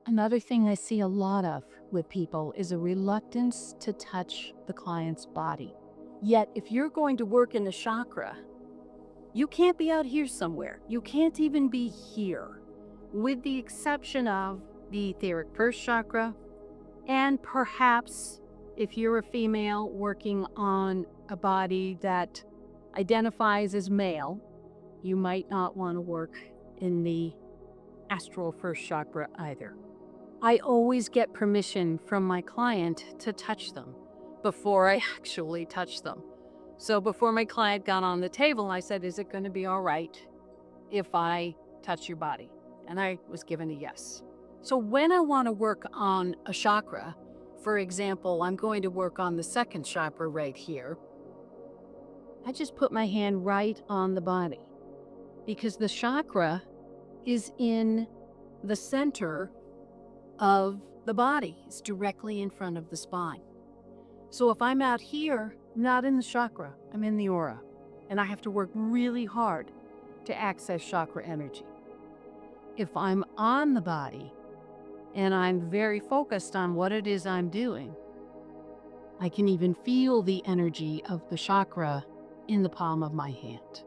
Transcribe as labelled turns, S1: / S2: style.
S1: Another thing I see a lot of with people is a reluctance to touch the client's body. Yet, if you're going to work in a chakra, you can't be out here somewhere. You can't even be here, with the exception of the etheric first chakra, and perhaps if you're a female working on a body that identifies as male, you might not want to work in the astral first chakra either. I always get permission from my client to touch them before I actually touch them. So before my client got on the table, I said, is it going to be all right if I touch your body? And I was given a yes. So when I want to work on a chakra, for example, I'm going to work on the second chakra right here, I just put my hand right on the body because the chakra is in the center of the body. It's directly in front of the spine. So if I'm out here, not in the chakra, I'm in the aura, and I have to work really hard to access chakra energy. If I'm on the body and I'm very focused on what it is I'm doing, I can even feel the energy of the chakra in the palm of my hand.